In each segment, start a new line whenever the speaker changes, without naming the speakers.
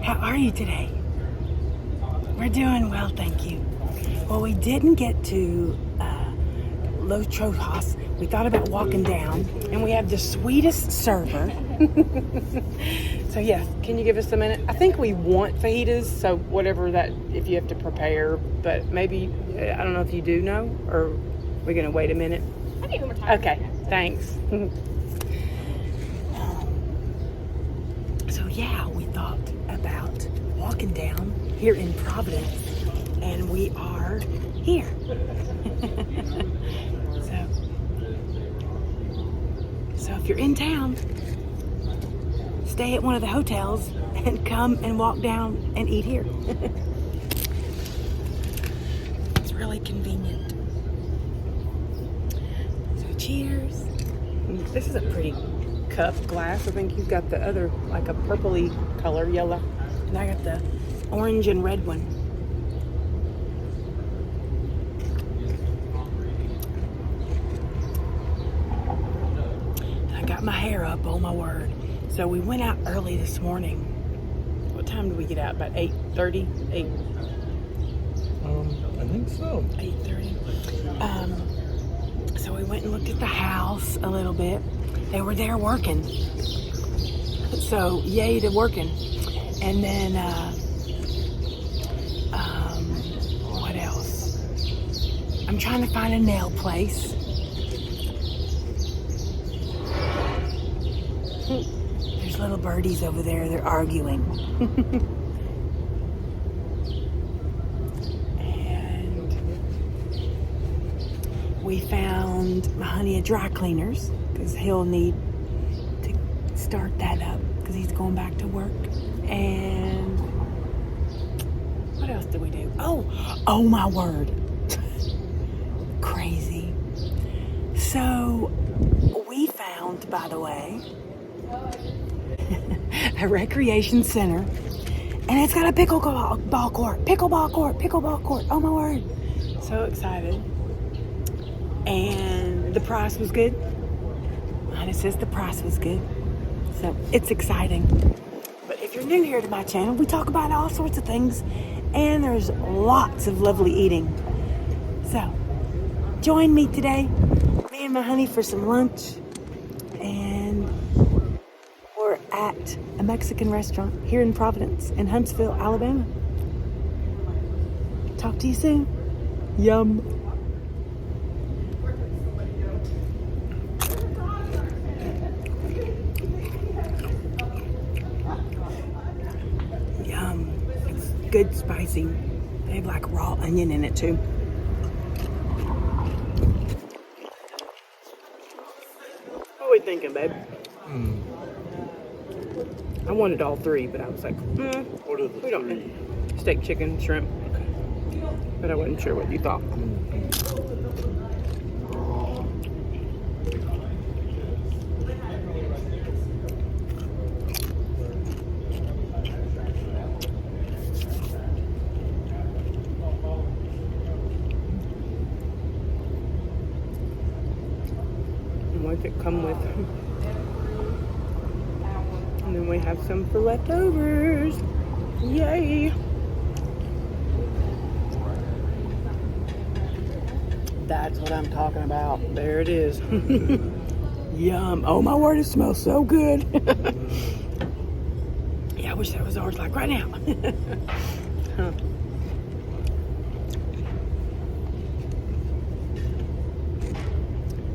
How are you today? We're doing well, thank you. Well, we didn't get to LoveLeigh. We thought about walking down, and we have the sweetest server. So yeah, can you give us a minute? I think we want fajitas, so whatever that, if you have to prepare, but maybe, I don't know if you do know, or we're gonna wait a minute.
I think we're tired.
Okay, thanks. So yeah, we thought about walking down here in Providence, and we are here. So if you're in town, stay at one of the hotels and come and walk down and eat here. It's really convenient. So cheers. This is a pretty cup glass. I think you've got the other, like a purpley color, yellow. And I got the orange and red one. And I got my hair up, oh my word. So we went out early this morning. What time did we get out? About 8:30? 8.
I think so.
8:30. So we went and looked at the house a little bit. They were there working. So yay to working. And then what else? I'm trying to find a nail place. There's little birdies over there. They're arguing. And we found my honey a dry cleaners because he'll need to start that up because he's going back to work. And what else did we do? Oh my word. Crazy. So we found, by the way, a recreation center, and it's got a pickleball court. Oh my word. So excited. And the price was good. And it says the price was good. So it's exciting. But if you're new here to my channel, we talk about all sorts of things, and there's lots of lovely eating. So join me today, me and my honey, for some lunch. And we're at a Mexican restaurant here in Providence, in Huntsville, Alabama. Talk to you soon. Yum. Yum. It's good spicy. They have like raw onion in it too. What are we thinking, babe? I wanted all three, but I was like,
What are the
we don't need steak, chicken, shrimp. But I wasn't sure what you thought. And what did it come with? And then we have some for leftovers. Yay! That's what I'm talking about. There it is. Yum. Oh my word, it smells so good. Yeah, I wish that was ours, like right now. Huh.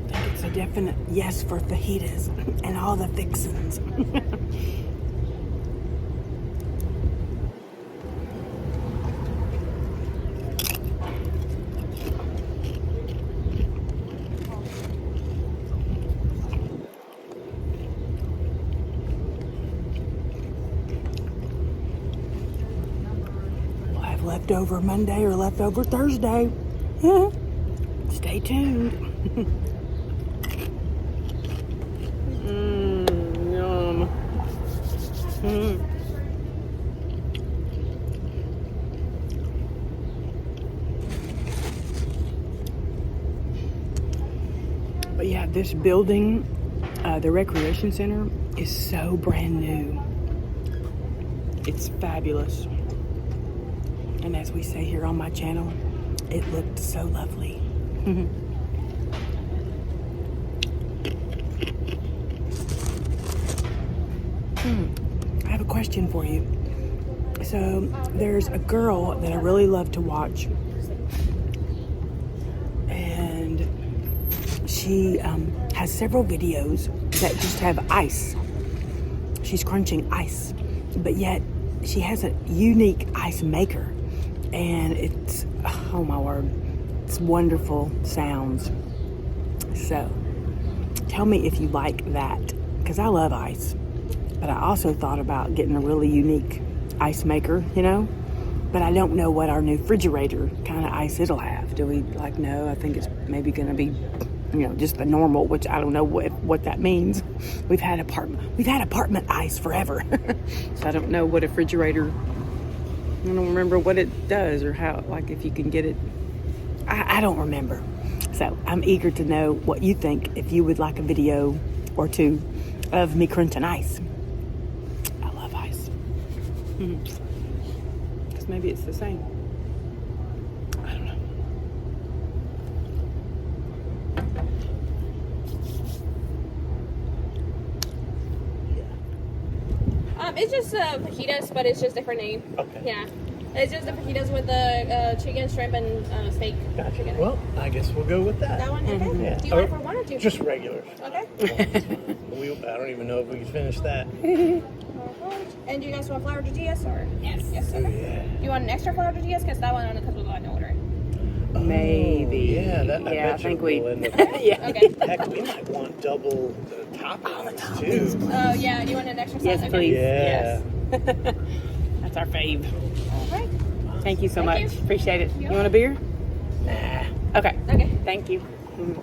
I think it's a definite yes for fajitas and all the fixins. Leftover Monday or leftover Thursday. Stay tuned. Yum. But yeah, this building, the recreation center, is so brand new. It's fabulous. And as we say here on my channel, it looked so lovely. I have a question for you. So there's a girl that I really love to watch, and she has several videos that just have ice. She's crunching ice, but yet she has a unique ice maker, and it's, oh my word, it's wonderful sounds. So tell me if you like that, because I love ice, but I also thought about getting a really unique ice maker, you know, but I don't know what our new refrigerator kind of ice it'll have. Do we know? I think it's maybe going to be, you know, just the normal, which I don't know what that means. We've had apartment ice forever. So I don't know what a refrigerator, I don't remember what it does or how, like if you can get it. I don't remember. So I'm eager to know what you think, if you would like a video or two of me crunching ice. I love ice. Because maybe it's the same. I don't know.
It's just fajitas, but it's just different name.
Okay.
Yeah. It's just the fajitas with the chicken, shrimp, and steak.
Gotcha. Well, I guess we'll go with that.
That one? Okay.
Yeah.
Do you want it for one or two?
Just regular.
Okay.
I don't even know if we can finish that.
And do you guys want flour tortillas or?
Yes.
Yes. Okay.
Yeah.
Do you want an extra flour tortillas? Because that one only comes with one order.
Maybe.
Yeah, that,
I think we.
we'll end up,
Yeah.
Okay.
heck, we might want double the toppings too.
Oh yeah. Do you want an extra sauce?
Yes,
Okay.
please.
Yeah.
Yes. That's our fave.
All right.
Thank you so
Thank
much.
you.
Appreciate it. You want a beer?
Nah.
Okay.
Okay.
Thank you.
Sure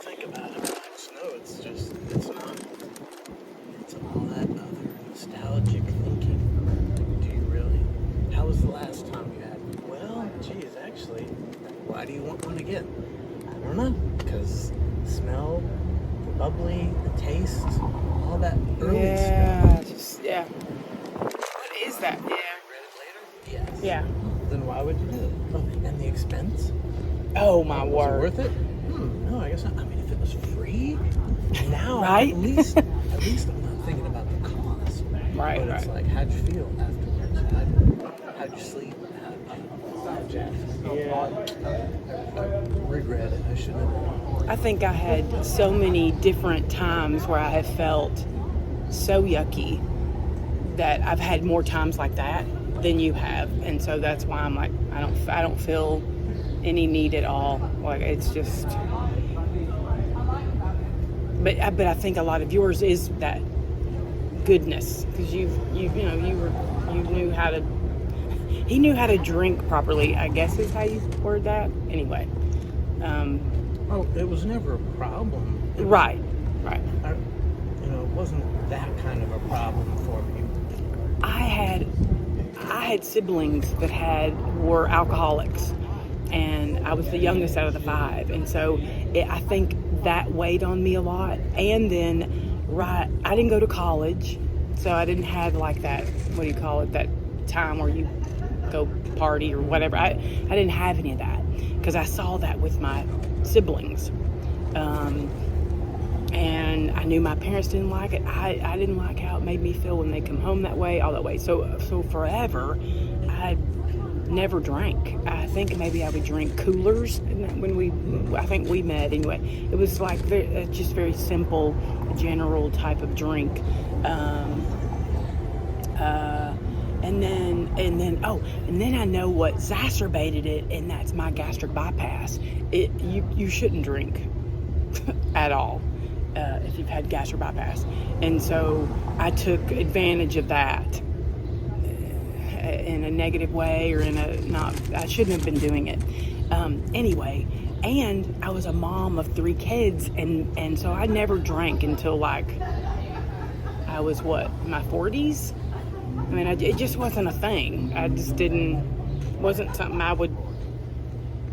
think about it. Snow, it's not. It's all that other nostalgic thinking. Do you really? How was the last time you had one? Well, geez, actually, why do you want one again? I don't know. Because the smell, the bubbly, the taste, all that early stuff.
Yeah. What is that? Yeah.
Read it later? Yes.
Yeah.
Then why would you do it? Oh, and the expense?
Oh my
Was it
word.
worth it? No, I guess not. I mean, if it was free, now
Right?
at least I'm not thinking about the cost.
Right,
But it's
right.
like, how'd you feel afterwards? How'd you sleep? Yeah. I regret it. I shouldn't have.
I think I had so many different times where I have felt so yucky that I've had more times like that than you have, and so that's why I'm like, I don't feel any need at all. Like, it's just, but I think a lot of yours is that goodness, because you knew how to. He knew how to drink properly, I guess is how you word that. Anyway.
Oh, it was never a problem.
Right.
It wasn't that kind of a problem for me.
I had siblings that were alcoholics, and I was the youngest out of the 5, and so I think that weighed on me a lot. And then, I didn't go to college, so I didn't have like that, what do you call it, that time where you go party or whatever. I didn't have any of that because I saw that with my siblings, and I knew my parents didn't like it. I didn't like how it made me feel when they come home that way, all that way. So forever, I never drank. I think maybe I would drink coolers when I think we met anyway. It was like just very simple, general type of drink. And then I know what exacerbated it, and that's my gastric bypass. You shouldn't drink at all if you've had gastric bypass, and so I took advantage of that in a negative way, or I shouldn't have been doing it anyway. And I was a mom of 3 kids, and so I never drank until like I was my 40s. I mean, it just wasn't a thing. I just wasn't something I would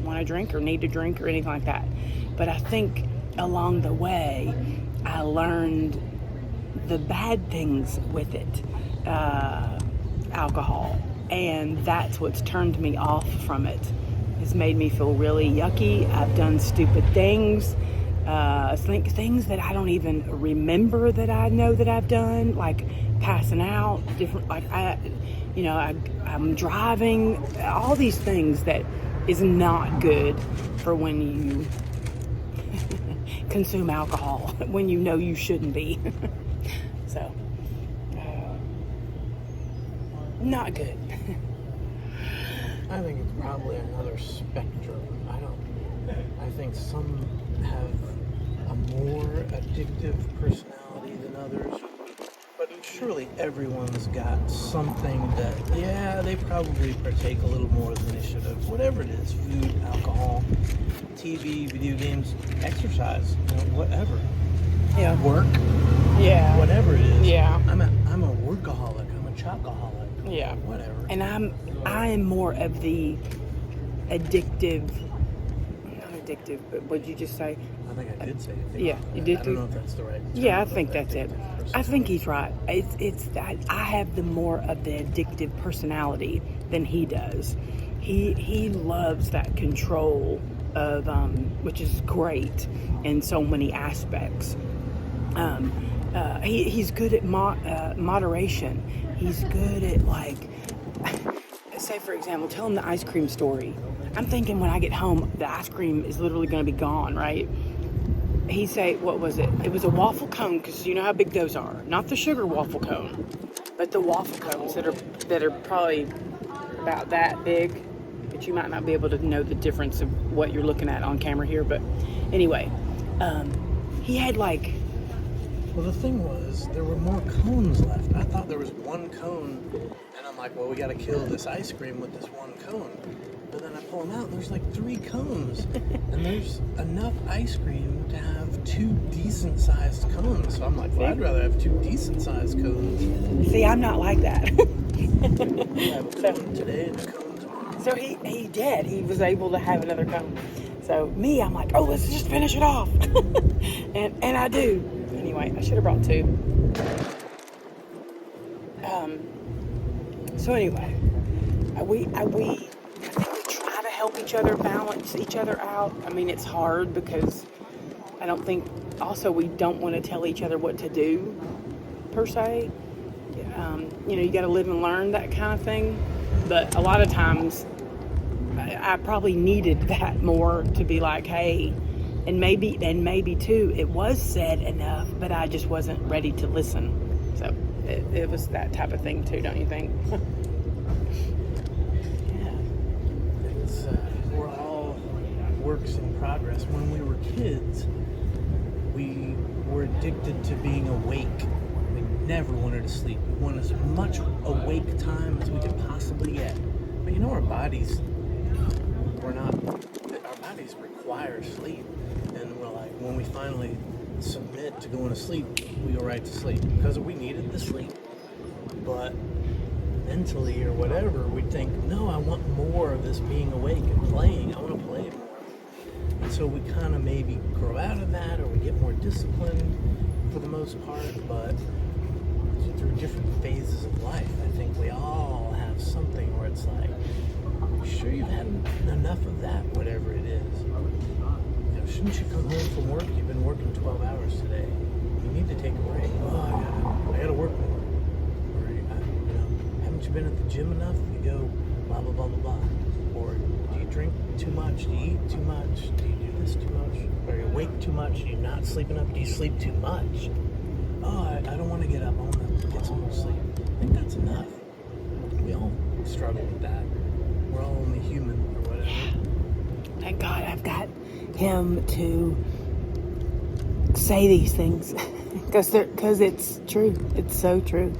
want to drink or need to drink or anything like that. But I think along the way, I learned the bad things with it, alcohol, and that's what's turned me off from it. It's made me feel really yucky. I've done stupid things, things that I don't even remember that I know that I've done, like passing out, different, like I'm driving, all these things that is not good for when you consume alcohol, when you know you shouldn't be. So, not good.
I think it's probably another spectrum. I think some have a more addictive personality than others. But surely everyone's got something that, yeah, they probably partake a little more than they should have. Whatever it is, food, alcohol, TV, video games, exercise, whatever.
Yeah.
Work.
Yeah.
Whatever it is.
Yeah.
I'm a workaholic. I'm a chocoholic.
Yeah.
Whatever.
And I am more of the addictive, not addictive, but what'd you just say?
I think I did say it.
Yeah, you did.
I don't know if that's the right term.
Yeah, I think that's it. I think he's right. It's that I have the more of the addictive personality than he does. He loves that control of, which is great in so many aspects. He's good at moderation. He's good at, like, say for example, tell him the ice cream story. I'm thinking when I get home, the ice cream is literally going to be gone, right? He say, what was it? It was a waffle cone, because you know how big those are. Not the sugar waffle cone, but the waffle cones that are probably about that big. But you might not be able to know the difference of what you're looking at on camera here. But anyway, he had like...
Well, the thing was, there were more cones left. I thought there was one cone, and I'm like, well, we got to kill this ice cream with this one cone. But then I pull them out, and there's like 3 cones. And there's enough ice cream to have 2 decent-sized cones. So I'm like, well, I'd rather have 2 decent-sized cones.
See, I'm not like that.
I have a cone today and a cone tomorrow.
So he did. He was able to have another cone. So me, I'm like, oh, let's just finish it off. and I do. Anyway, I should have brought 2. So anyway, I think we try to help each other, balance each other out. I mean, it's hard because I don't think, also we don't want to tell each other what to do, per se. You got to live and learn, that kind of thing. But a lot of times, I probably needed that more to be like, hey, and maybe too, it was said enough, but I just wasn't ready to listen. So it was that type of thing too, don't you think?
We're all works in progress. When we were kids, we were addicted to being awake. We never wanted to sleep. We wanted as much awake time as we could possibly get. But our bodies require sleep. And we're like, when we finally submit to going to sleep, we go right to sleep because we needed the sleep. But mentally or whatever, we think, no, I want more of this being awake and playing. I want to play more. And so we kind of maybe grow out of that, or we get more disciplined for the most part. But through different phases of life, I think we all have something where it's like, sure, you've had enough of that, whatever it is. Shouldn't you come home from work? You've been working 12 hours today. You need to take a break. Oh, I gotta work more. Or, haven't you been at the gym enough? You go blah, blah, blah, blah, blah. Or do you drink too much? Do you eat too much? Do you do this too much? Are you awake too much? Are you not sleeping enough? Do you sleep too much? Oh, I don't want to get up. I want to get some more sleep. I think that's enough. We all struggle with that. We're all only human or whatever.
Thank God I've got him to say these things because it's true. It's so true.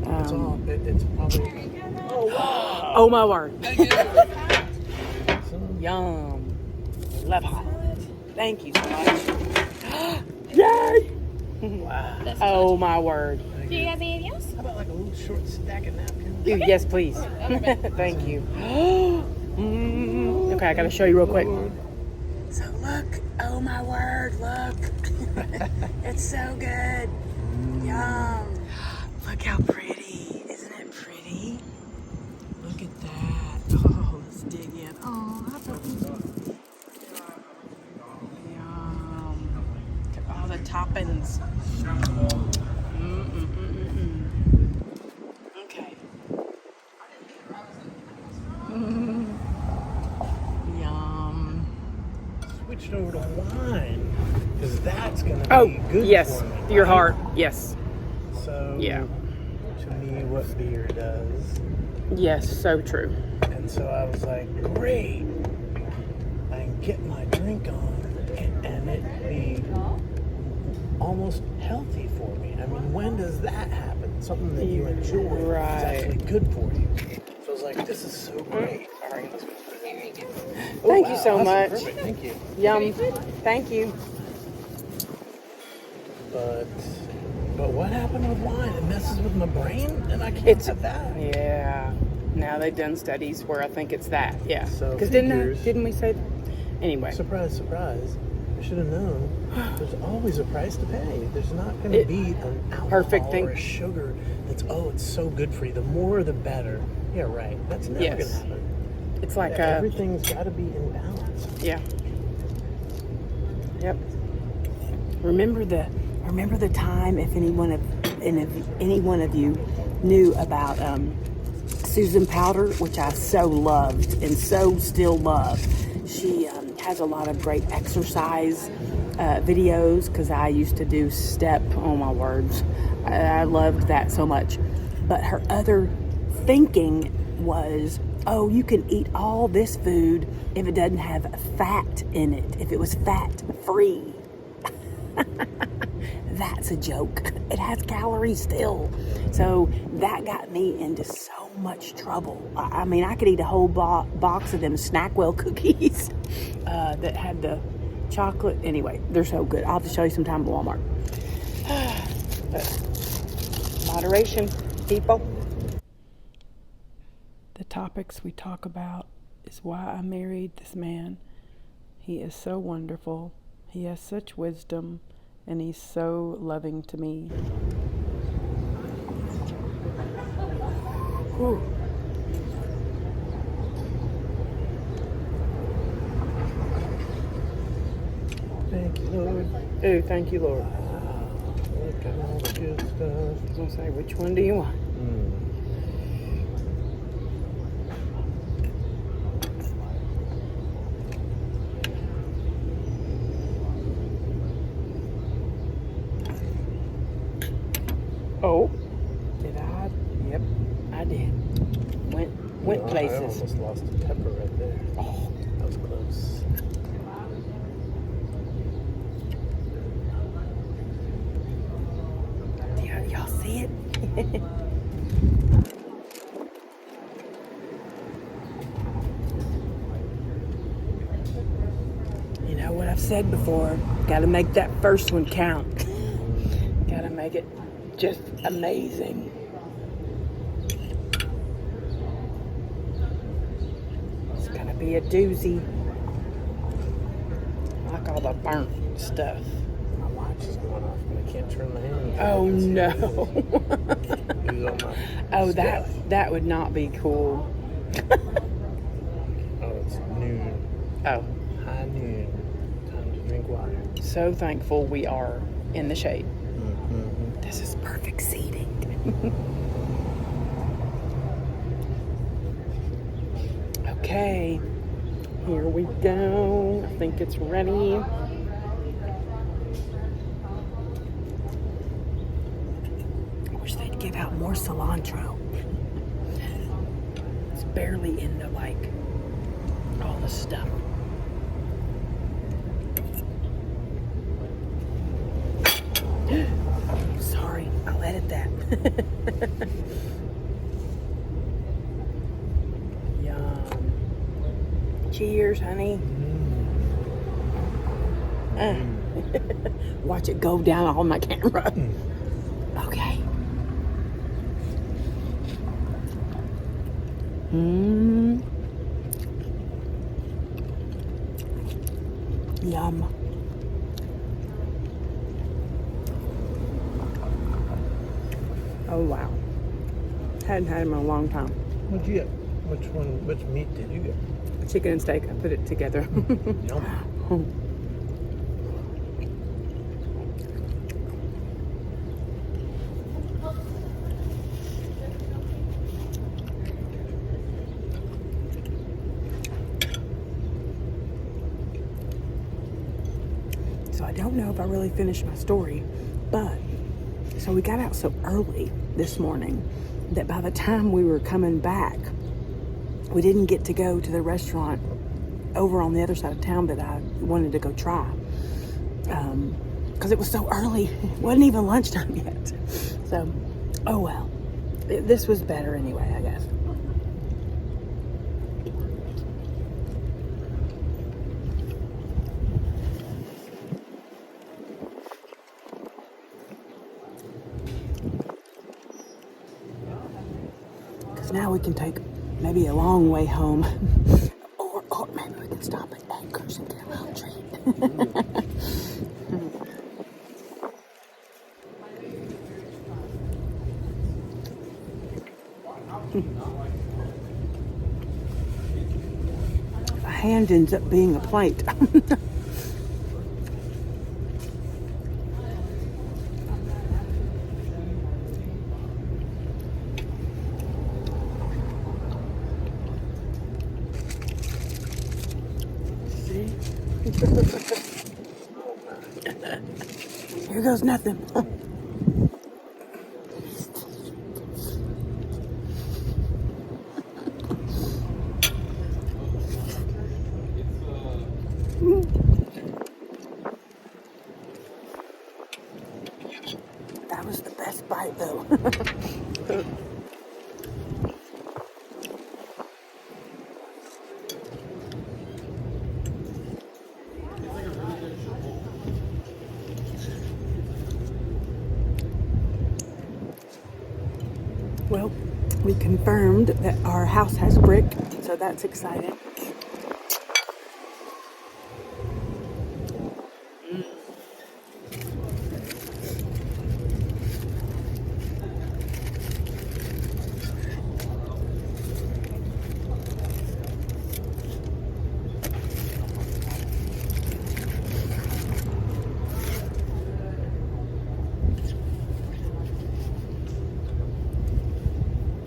It's probably. Oh wow!
Oh my word!
So,
Yum! Love hot. Thank you so much. Yay!
wow.
Oh my word!
Do you guys need anything else?
How about like a little short stack of napkins?
Ooh, yes, please. Thank you. Okay, I gotta show you real quick. So look, oh my word, look. It's so good. Yum. Look how pretty. Isn't it pretty? Look at that. Oh, let's dig in. Oh, how pretty. Yum. Look at all the toppings. Okay. Yum.
Switched over to wine because that's gonna be good
yes.
for me.
Your
right?
heart. Yes.
So
Yeah.
to me, what beer does.
Yes, so true.
And so I was like, great, I can get my drink on and it be almost healthy for me. I mean, when does that happen? Something that you enjoy
Right.
is actually good for you. So I was like, this is so great.
Sorry.
Oh,
Thank
wow,
you so
awesome,
much.
Perfect. Thank you.
Yum. Thank you.
But what happened with wine? It messes with my brain and I can't have that.
Yeah. Now they've done studies where I think it's that. Yeah.
So
Because
figures.
didn't we say? Anyway.
Surprise, surprise. I should have known. There's always a price to pay. There's not going to be an alcohol
perfect thing.
or a sugar that's, it's so good for you. The more, the better. Yeah, right. That's never going to happen.
It's like
everything's got to be in balance.
Yeah. Yep. Remember the time, if any one of you knew about Susan Powder, which I so loved and so still love. She has a lot of great exercise videos because I used to do step. Oh my words, I loved that so much. But her other thinking was, oh, you can eat all this food if it doesn't have fat in it, if it was fat free. That's a joke. It has calories still. So that got me into so much trouble. I mean, I could eat a whole box of them Snackwell cookies that had the chocolate. Anyway, they're so good. I'll have to show you sometime at Walmart. But moderation, people. The topics we talk about is why I married this man. He is so wonderful. He has such wisdom, and he's so loving to me. Whew.
Thank you, Lord.
Oh, thank you, Lord.
Wow. Look at all the good stuff.
I was going to say, which one do you want? Oh, did I? Yep, I did. Went places.
I almost lost a pepper right there. Oh, that was close.
Y'all see it? You know what I've said before, gotta make that first one count. Gotta make it just amazing. It's gonna be a doozy. I like all the burnt stuff.
My watch is going off and I can't turn my hand.
Oh no. Oh, that would not be cool.
Oh, it's noon.
Oh.
High noon. Time to drink water.
So thankful we are in the shade.
Mm-hmm.
This is perfect seating. Okay, here we go. I think it's ready. I wish they'd give out more cilantro. It's barely into like all the stuff. Sorry, I'll edit that. Yum. Cheers, honey. Watch it go down on my camera. Okay. Yum. Oh, wow. Hadn't had them in a long time.
What'd you get? Which meat did you get?
Chicken and steak. I put it together.
Yum.
So I don't know if I really finished my story, but so we got out so early this morning that by the time we were coming back, we didn't get to go to the restaurant over on the other side of town that I wanted to go try. Because it was so early. It wasn't even lunchtime yet. So, oh well. This was better anyway, I guess. Because now we can take maybe a long way home. or maybe we can stop at Anchors and get a little treat. A hand ends up being a plate. See? Here goes nothing. That was the best bite, though. Well, we confirmed that our house has brick, so that's exciting.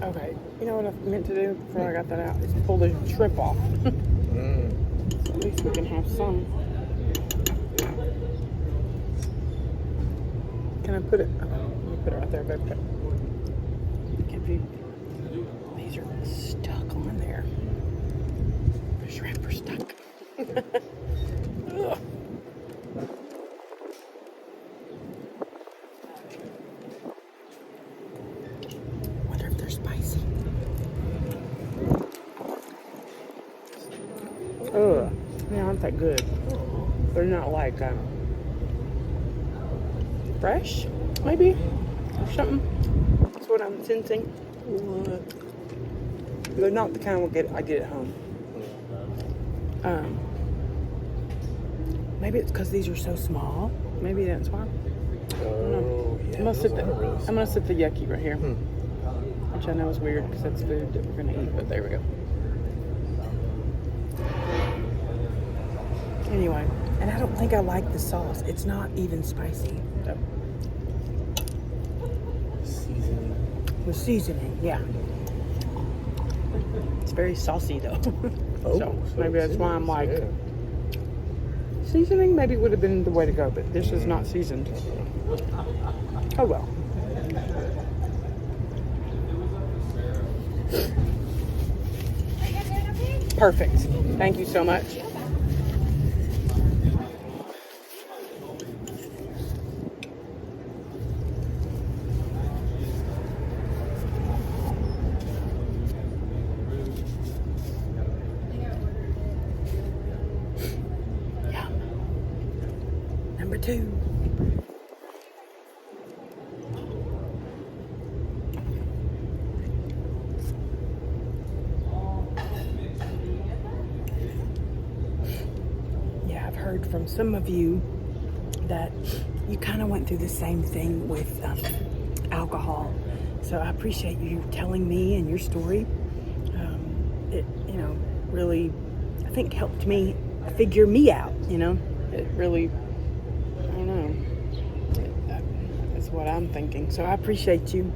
Okay, you know what I meant to do before I got that out? Is pull the shrimp off. So at least we can have some. Can I put it? Oh, let me put it right there, baby. Can't be. These are stuck on there. The shrimp are stuck. Ugh. Wonder if they're spicy. Ugh. Yeah, aren't that good? They're not like fresh, maybe, or something. That's what I'm sensing. What? They're not the kind I get at home. Maybe it's because these are so small. Maybe that's why.
Oh, yeah.
I'm gonna sit the yucky right here, which I know is weird because that's food that we're gonna eat. But there we go. Anyway, and I don't think I like the sauce. It's not even spicy. So.
Seasoning.
With seasoning, yeah. It's very saucy though. So maybe that's why I'm like, seasoning maybe would have been the way to go, but this is not seasoned. Oh well. Perfect. Thank you so much. Number 2. Yeah, I've heard from some of you that you kind of went through the same thing with alcohol. So I appreciate you telling me and your story. It, really, I think helped me figure me out, It really, I don't know. That's what I'm thinking. So I appreciate you.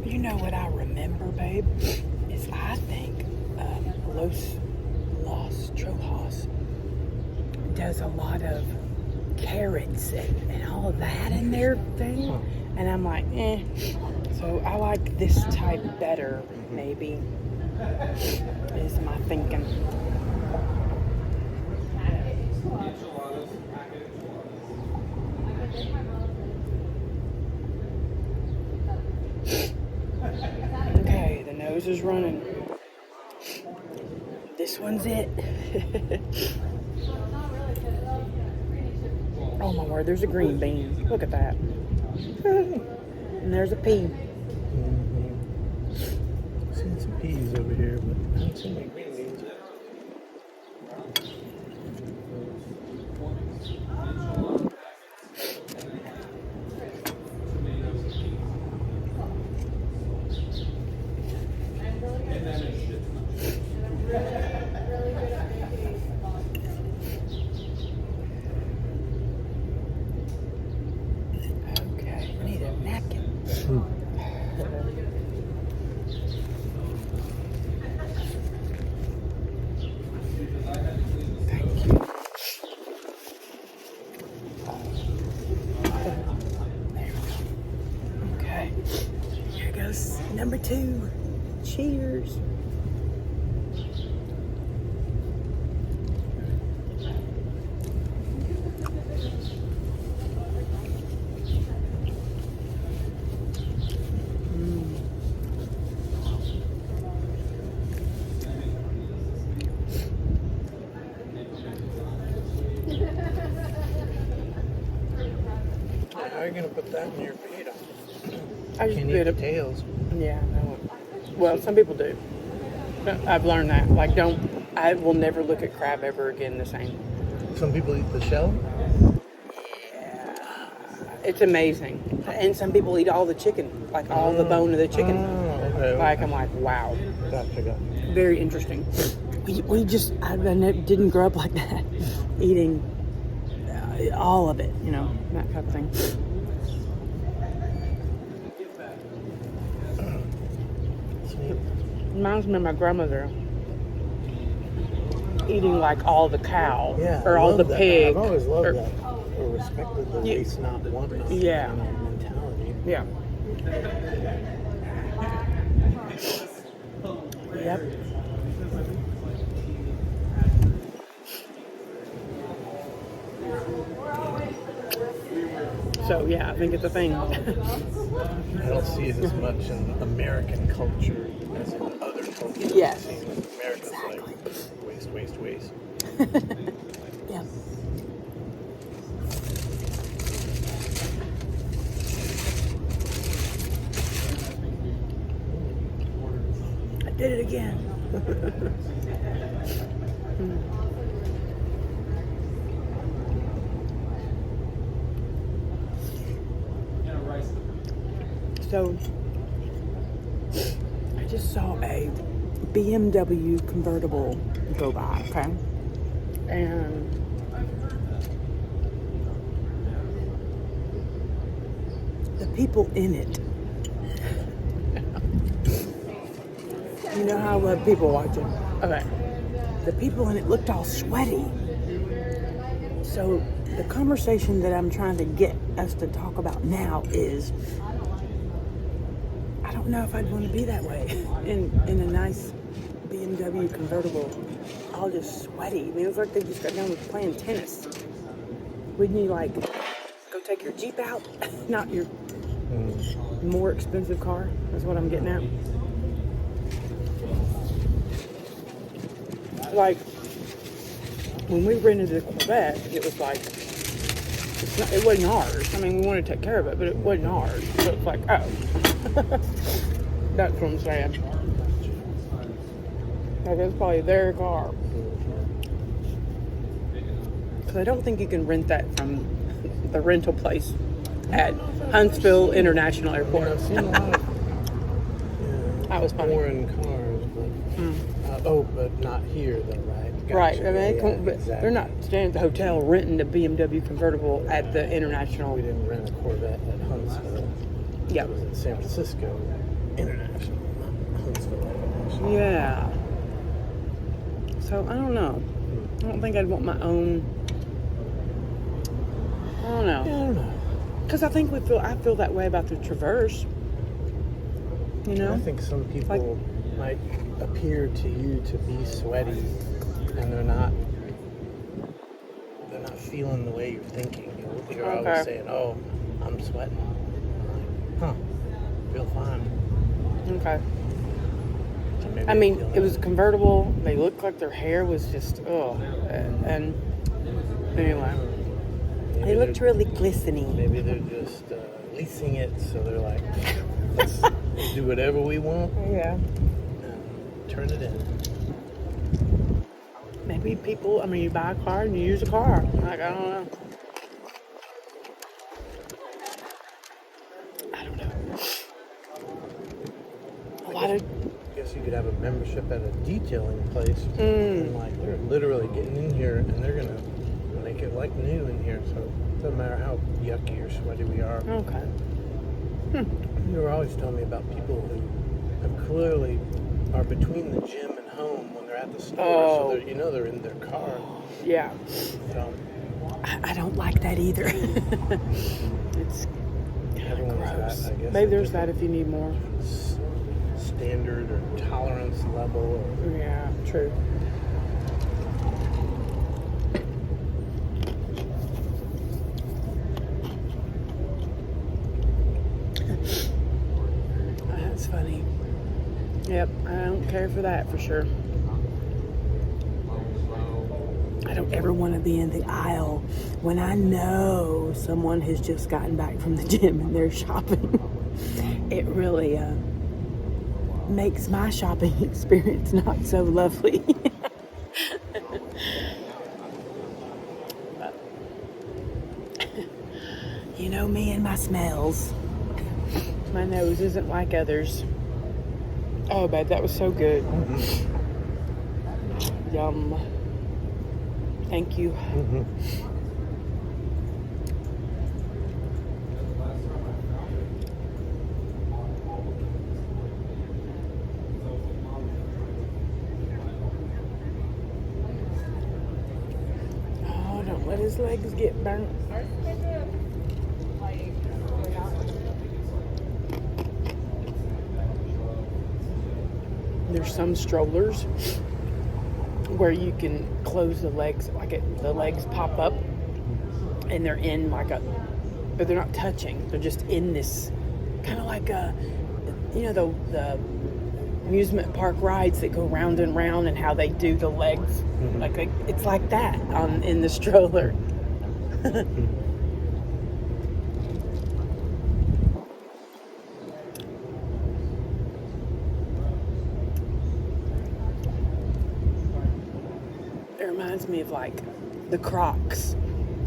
You know what I remember, babe, is I think Los Trojos does a lot of carrots and all of that in their thing. And I'm like, So I like this type better, maybe, is my thinking. Okay, the nose is running. This one's it. Oh my word, there's a green bean. Look at that. And there's a pea.
Seen some peas over here, but I haven't seen any green beans.
Okay, I need a napkin. Thank you. There we go. Okay, here goes number 2. Cheers.
How are you gonna put that in your burrito?
I just
Can't eat
did
the
it.
tails.
Yeah, no. Well, some people do. But I've learned that. Like, I will never look at crab ever again the same.
Some people eat the shell.
Yeah. It's amazing. And some people eat all the chicken, like all the bone of the chicken.
Oh, okay.
Like, I'm like, wow.
Gotcha.
Very interesting. I didn't grow up like that, eating all of it, that type of thing. Reminds me of my grandmother eating like all the cow or all the
that.
pig.
I've always loved that. Or respected the waste not want none
Yeah.
mentality.
Yeah. Yep. So yeah, I think it's a thing.
I don't see it as much in American culture as in other cultures.
Yes.
America's
Exactly.
like waste.
Yeah. I did it again. So, I just saw a BMW convertible go by, okay? And the people in it, you know how I love people watching. Okay. The people in it looked all sweaty. So the conversation that I'm trying to get us to talk about now is, I don't know if I'd want to be that way in a nice BMW convertible, all just sweaty. I mean, it was like they just got done with playing tennis. Wouldn't you like go take your Jeep out? Not your more expensive car. That's what I'm getting at. Like, when we rented the Corvette, it was like, it wasn't ours. I mean, we wanted to take care of it, but it wasn't ours. So it's like, oh. That's what I'm saying. Like, it's probably their car. Because I don't think you can rent that from the rental place at Huntsville International Airport.
I've seen a lot of
That was funny.
foreign cars, but but not here though, right? Gotcha.
Right. I mean,
Exactly.
they're not staying at the hotel renting a BMW convertible at the international.
We didn't rent a Corvette at Huntsville.
Yeah.
It was at San Francisco International, not Huntsville International.
Yeah. So I don't know. I don't think I'd want my own. I don't know.
Yeah, I don't know.
Because I think I feel that way about the Traverse. You know?
I think some people might appear to you to be sweaty, and they're not feeling the way you're thinking. You're always saying, "Oh, I'm sweating." I'm like, huh? Feel fine.
Okay.
So maybe
I mean,
feel
it was convertible. They looked like their hair was just, and anyway. They looked really glistening.
Maybe they're just leasing it, so they're like, let's do whatever we want.
Yeah.
And turn it in.
Maybe people, I mean, you buy a car and you use a car. Like, I don't know. I don't know. A lot of...
I guess you could have a membership at a detailing place. And like, they're literally getting in here and they're going to make it like new in here. So it doesn't matter how yucky or sweaty we are.
Okay.
You were always telling me about people who have clearly are between the gym and home when they're at the store.
Oh.
So they're in their car.
Yeah.
So
I don't like that either. It's
everyone's
gross.
got, I guess,
Maybe there's that if you need more.
standard or tolerance level. Or,
Yeah, true. That's funny. Yep, I don't care for that for sure. I don't ever want to be in the aisle when I know someone has just gotten back from the gym and they're shopping. It really makes my shopping experience not so lovely. You know me and my smells. My nose isn't like others. Oh, babe, that was so good. Yum. Thank you. Oh, don't let his legs get burnt. There's some strollers where you can close the legs, the legs pop up and they're in but they're not touching. They're just in this kind of like the amusement park rides that go round and round and how they do the legs. It's like that in the stroller. It reminds me of the Crocs,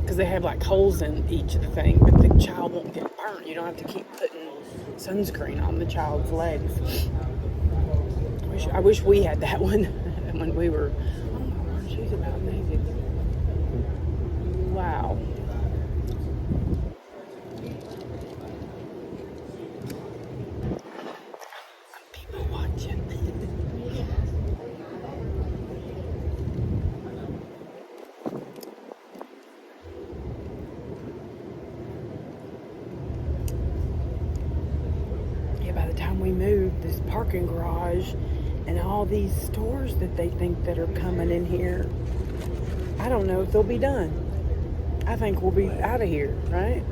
because they have holes in each of the thing, but the child won't get burnt. You don't have to keep putting sunscreen on the child's legs. I wish we had that one when we were. Oh my word, she's about naked. Wow. People watching. By the time we moved, this parking garage and all these stores that they think that are coming in here, I don't know if they'll be done. I think we'll be out of here, right?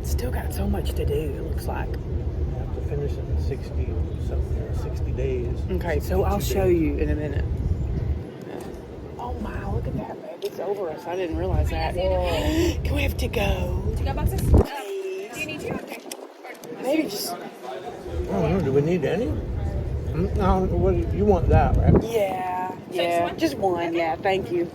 Still got so much to do, it looks like.
You have to finish it in 60 days.
Okay, so I'll show you in a minute. Oh my, look at over us. I didn't realize that. Can we have to go?
You got boxes?
Please.
Do you need to? Okay.
Maybe just.
I don't know. Do we need any? No. What you want that, right?
Yeah.
just
Yeah.
one?
Just one.
Okay.
Yeah. Thank you.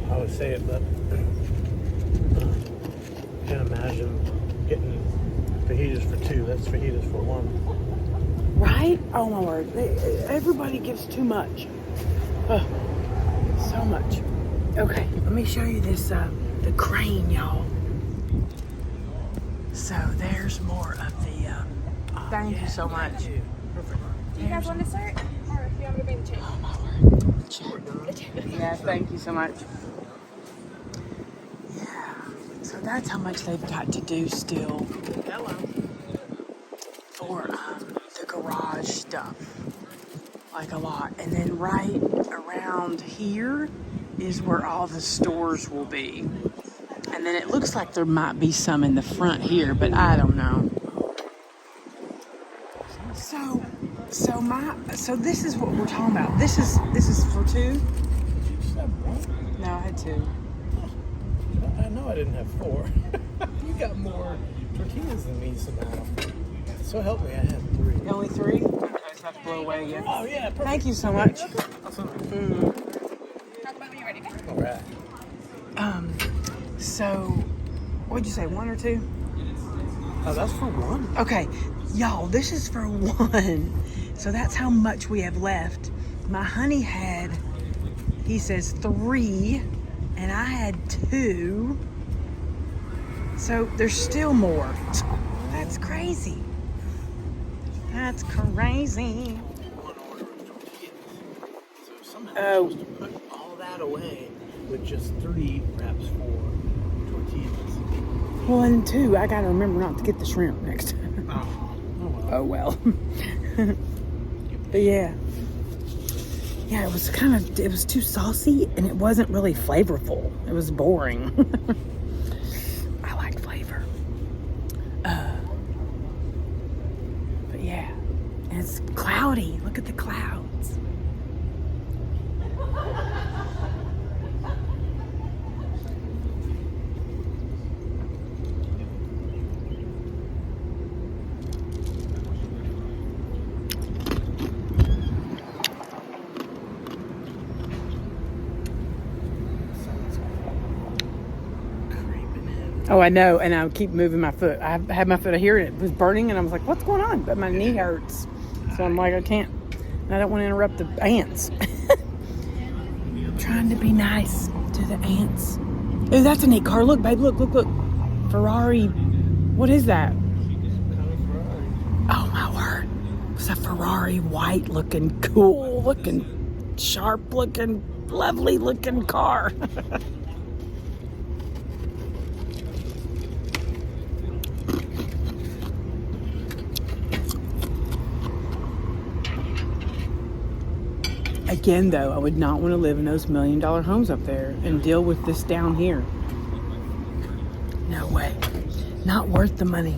I would say it, but can't imagine getting fajitas for two. That's fajitas for one.
Right? Oh my word. Everybody gives too much. So much. Okay, let me show you this, the crane, y'all. So there's more of the, thank you so much.
Perfect.
Do you guys want dessert? Or if you want me to bring the change?
Oh my word. Yeah, thank you so much. Yeah. So that's how much they've got to do still.
Hello.
For the garage stuff, like a lot. And then right around here is where all the stores will be. And then it looks like there might be some in the front here, but I don't know. So this is what we're talking about. This is for two?
Did you just have one?
No, I had two.
I know I didn't have four. You got more tortillas than me somehow. So help me, I had three.
Only three? Okay, so I have to blow away again.
Oh yeah, perfect.
Thank you so much.
Awesome.
Talk about when you're ready.
All right.
So, what'd you say, one or two?
Oh, that's for one.
Okay, y'all, this is for one. So that's how much we have left. My honey had, he says 3, and I had 2. So there's still more. That's crazy. That's crazy.
One order of tortillas. So somehow
Oh.
we're supposed to put all that away with just 3 wraps for tortillas.
Well, and 2, I gotta remember not to get the shrimp next time.
Oh well.
Oh well. But yeah. Yeah, it was too saucy and it wasn't really flavorful. It was boring. I like flavor. But yeah. And it's cloudy. Look at the clouds. Oh, I know, and I keep moving my foot. I had my foot here, and it was burning, and I was like, what's going on? But my knee hurts. So I'm like, I can't. I don't want to interrupt the ants. I'm trying to be nice to the ants. Oh, that's a neat car. Look, babe, look. Ferrari. What is that? Oh, my word. It's a Ferrari, white looking, cool looking, sharp looking, lovely looking car. Again, though, I would not want to live in those $1 million homes up there and deal with this down here. No way. Not worth the money.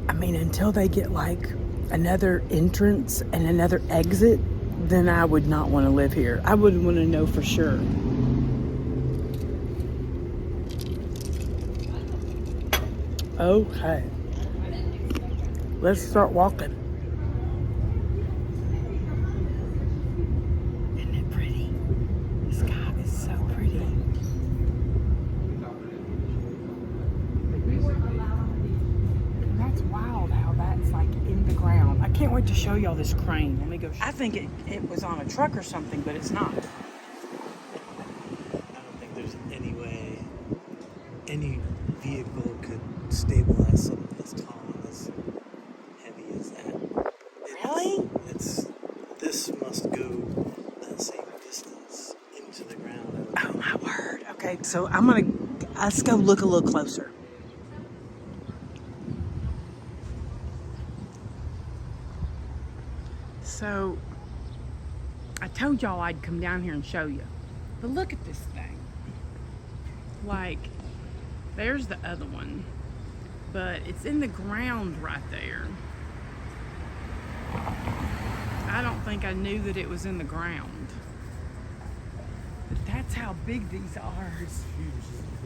I mean, until they get like another entrance and another exit, then I would not want to live here. I would want to know for sure. Okay. Let's start walking. Isn't it pretty? The sky is so pretty. That's wild how that's like in the ground. I can't wait to show y'all this crane. Let me go. I think it was on a truck or something, but it's not.
I don't think there's any way any vehicle could stabilize something as tall and as heavy as that.
Really?
This must go that same distance into the ground.
Oh my word. Okay, so let's go look a little closer. So I told y'all I'd come down here and show you. But look at this thing. Like, there's the other one. But it's in the ground right there. I don't think I knew that it was in the ground. But that's how big these are.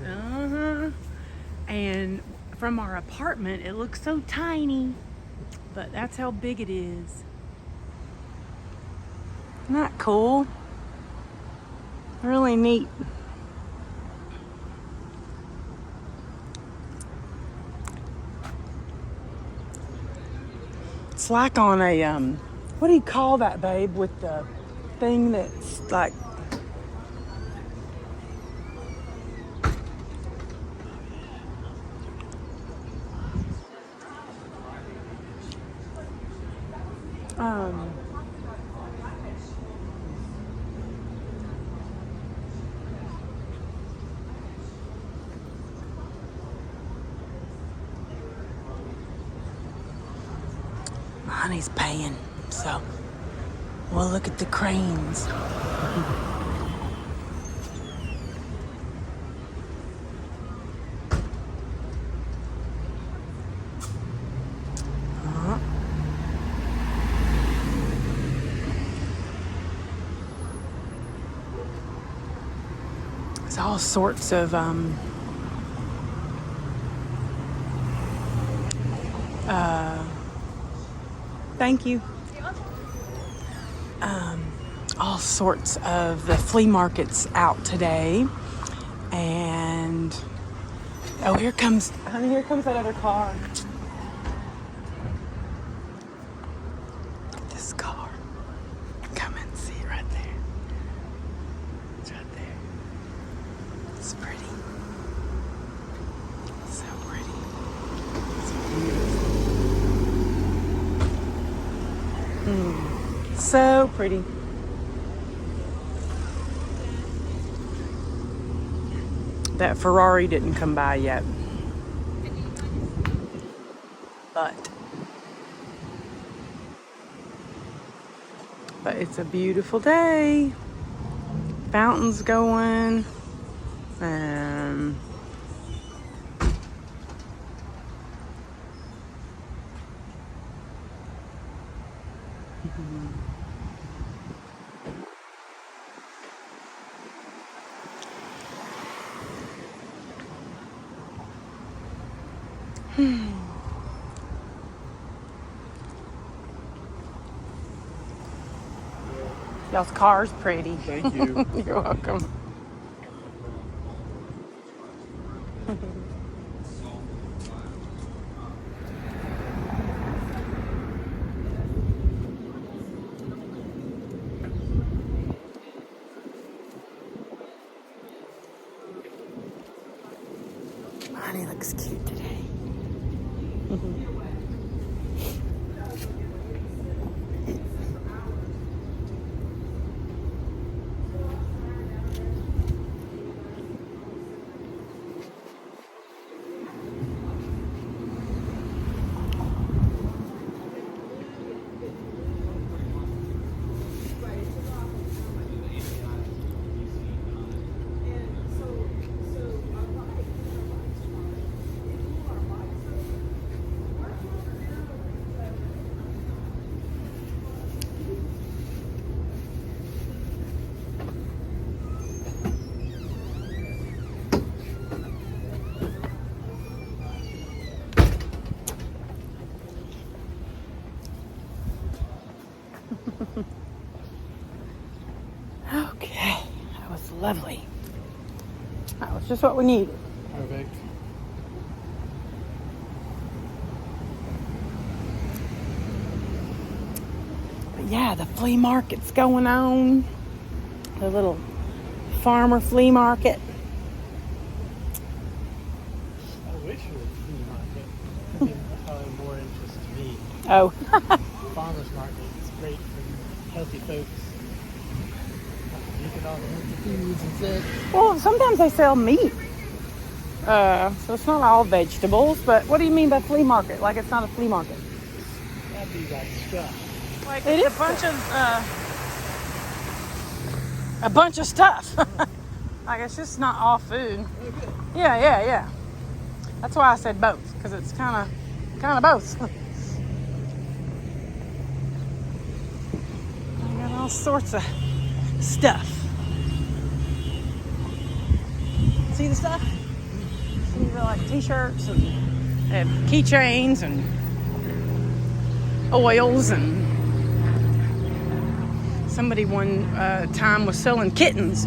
Uh-huh. And from our apartment, it looks so tiny. But that's how big it is. Isn't that cool? Really neat. It's like on a, what do you call that, babe, with the thing that's like, honey's paying, so we'll look at the cranes. There's all sorts of thank you. All sorts of the flea markets out today. And oh, here comes that other car. This car. Come and see it right there. It's right there. It's pretty. So pretty. It's beautiful. So pretty. That Ferrari didn't come by yet. But it's a beautiful day. Fountains going. Y'all's car's pretty.
Thank you.
You're welcome. Honey looks cute today. Okay, that was lovely. That was just what we needed.
Perfect.
But yeah, the flea market's going on. The little farmer flea market.
I wish it was a flea market. I think that's probably more interest to me.
Oh.
Farmers market is great for healthy folks. You get all the healthy foods and such.
Well, sometimes they sell meat. So it's not all vegetables, but what do you mean by flea market? Like it's not a flea market?
That'd be like stuff.
Like
It
it's
is
a bunch of stuff. Like it's just not all food. Yeah. That's why I said both, because it's kind of both. I got all sorts of stuff. See the stuff? See the like t-shirts and keychains and oils, and somebody one time was selling kittens.